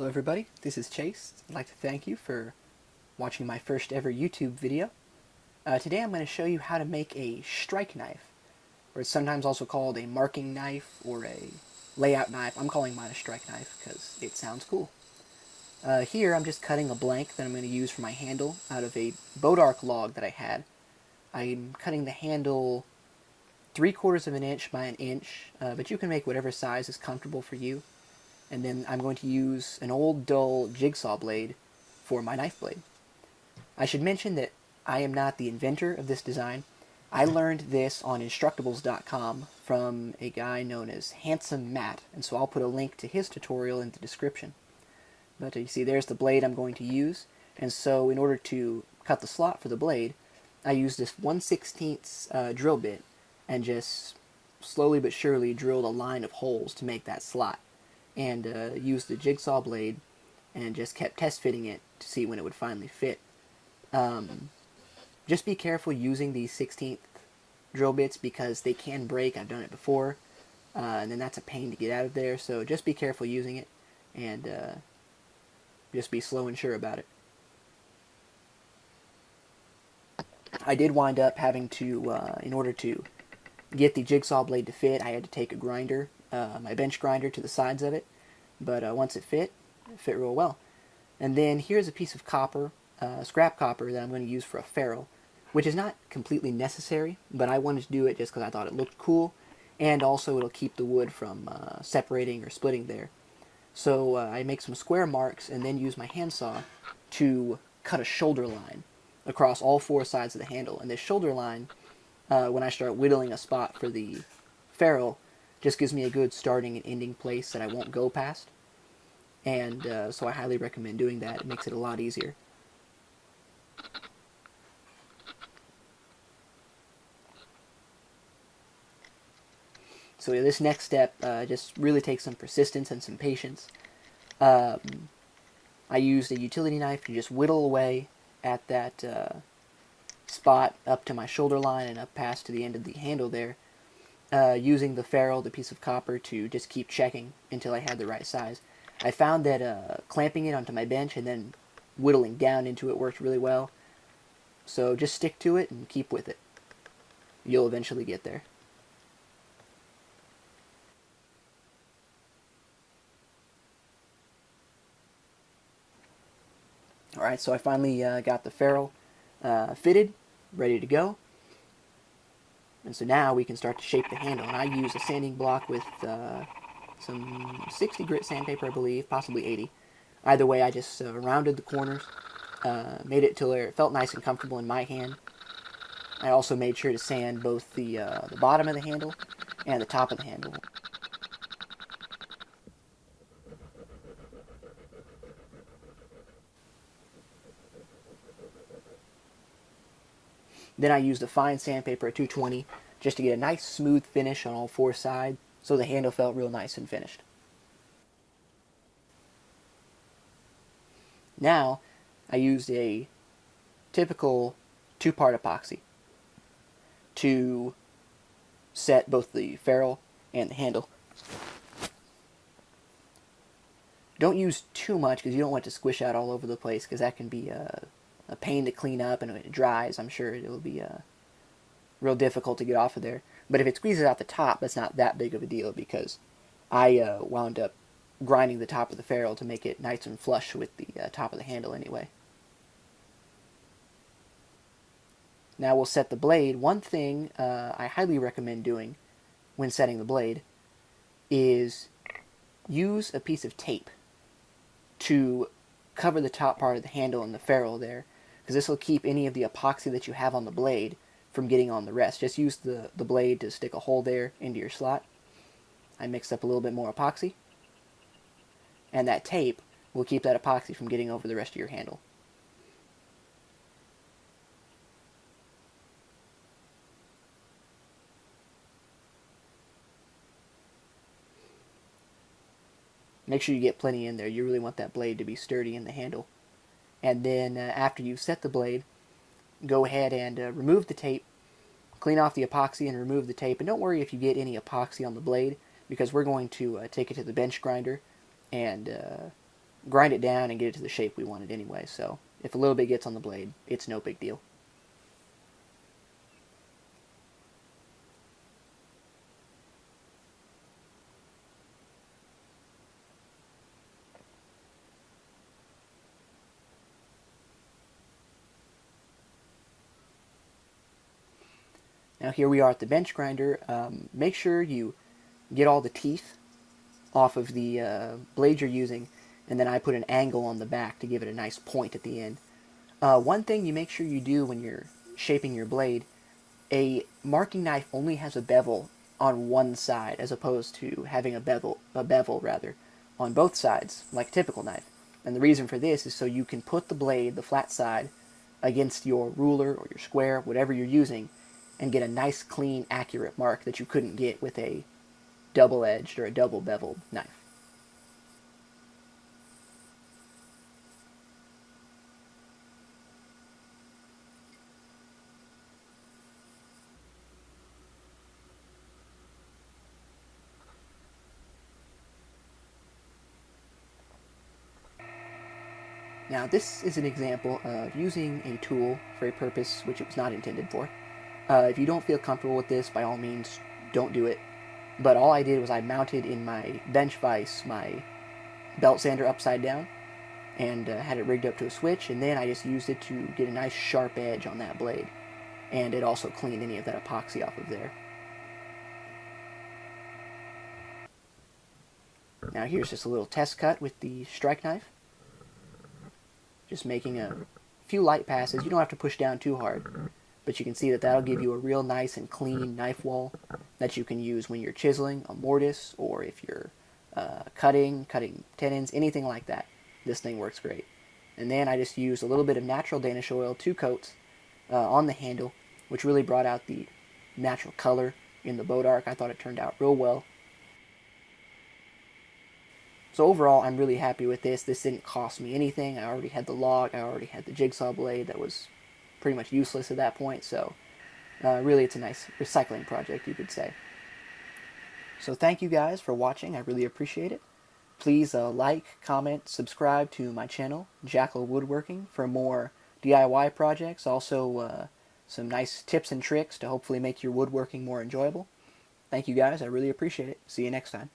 everybody, this is Chase. I'd like to thank you for watching my first ever YouTube video. Today I'm going to show you how to make a strike knife, or it's sometimes also called a marking knife or a layout knife. I'm calling mine a strike knife because it sounds cool. Here I'm just cutting a blank that I'm going to use for my handle out of a boat arc log that I had. I'm cutting the handle 3/4 of an inch by an inch, but you can make whatever size is comfortable for you. And then I'm going to use an old dull jigsaw blade for my knife blade. I should mention that I am not the inventor of this design. I learned this on Instructables.com from a guy known as Handsome Matt, and so I'll put a link to his tutorial in the description. But you see, there's the blade I'm going to use, and so in order to cut the slot for the blade, I use this 1/16 drill bit and just slowly but surely drilled a line of holes to make that slot, and used the jigsaw blade and just kept test fitting it to see when it would finally fit. Just be careful using these 16th drill bits because they can break. I've done it before, and then that's a pain to get out of there, so just be careful using it, and just be slow and sure about it. I did wind up having to, in order to get the jigsaw blade to fit, I had to take a grinder, my bench grinder, to the sides of it, but once it fit real well. And then here's a piece of copper, scrap copper, that I'm going to use for a ferrule, which is not completely necessary, but I wanted to do it just because I thought it looked cool, and also it'll keep the wood from separating or splitting there. So I make some square marks and then use my handsaw to cut a shoulder line across all 4 sides of the handle. And this shoulder line, when I start whittling a spot for the ferrule, just gives me a good starting and ending place that I won't go past. And so I highly recommend doing that. It makes it a lot easier. So this next step just really takes some persistence and some patience. I used a utility knife to just whittle away at that spot up to my shoulder line and up past to the end of the handle there, using the ferrule, the piece of copper, to just keep checking until I had the right size. I found that clamping it onto my bench and then whittling down into it worked really well. So just stick to it and keep with it. You'll eventually get there. Alright, so I finally got the ferrule fitted, ready to go. And so now we can start to shape the handle. And I use a sanding block with some 60 grit sandpaper, I believe, possibly 80. Either way, I just rounded the corners, made it till it felt nice and comfortable in my hand. I also made sure to sand both the bottom of the handle and the top of the handle. Then I used a fine sandpaper at 220 just to get a nice smooth finish on all 4 sides, so the handle felt real nice and finished. Now, I used a typical 2-part epoxy to set both the ferrule and the handle. Don't use too much because you don't want it to squish out all over the place, because that can be a pain to clean up, and when it dries, I'm sure it will be real difficult to get off of there. But if it squeezes out the top, that's not that big of a deal, because I wound up grinding the top of the ferrule to make it nice and flush with the top of the handle anyway. Now we'll set the blade. One thing I highly recommend doing when setting the blade is use a piece of tape to cover the top part of the handle and the ferrule there, because this will keep any of the epoxy that you have on the blade from getting on the rest. Just use the blade to stick a hole there into your slot. I mixed up a little bit more epoxy, and that tape will keep that epoxy from getting over the rest of your handle. Make sure you get plenty in there. You really want that blade to be sturdy in the handle. And then after you've set the blade, go ahead and remove the tape, clean off the epoxy and remove the tape. And don't worry if you get any epoxy on the blade, because we're going to take it to the bench grinder and grind it down and get it to the shape we wanted anyway. So if a little bit gets on the blade, it's no big deal. Now here we are at the bench grinder. Make sure you get all the teeth off of the blade you're using, and then I put an angle on the back to give it a nice point at the end. One thing you make sure you do when you're shaping your blade, a marking knife only has a bevel on one side as opposed to having a bevel rather, on both sides, like a typical knife. And the reason for this is so you can put the blade, the flat side, against your ruler or your square, whatever you're using, and get a nice, clean, accurate mark that you couldn't get with a double-edged or a double-beveled knife. Now this is an example of using a tool for a purpose which it was not intended for. If you don't feel comfortable with this, by all means, don't do it. But all I did was I mounted in my bench vise my belt sander upside down and had it rigged up to a switch, and then I just used it to get a nice sharp edge on that blade. And it also cleaned any of that epoxy off of there. Now here's just a little test cut with the strike knife. Just making a few light passes. You don't have to push down too hard, but you can see that that'll give you a real nice and clean knife wall that you can use when you're chiseling a mortise, or if you're cutting tenons, anything like that. This thing works great. And then I just used a little bit of natural Danish oil, 2 coats, on the handle, which really brought out the natural color in the boat arc. I thought it turned out real well. So overall, I'm really happy with this. This didn't cost me anything. I already had the log. I already had the jigsaw blade that was pretty much useless at that point. So really, it's a nice recycling project, you could say. So thank you guys for watching. I really appreciate it. Please like, comment, subscribe to my channel, Jackal Woodworking, for more DIY projects. Also, some nice tips and tricks to hopefully make your woodworking more enjoyable. Thank you guys. I really appreciate it. See you next time.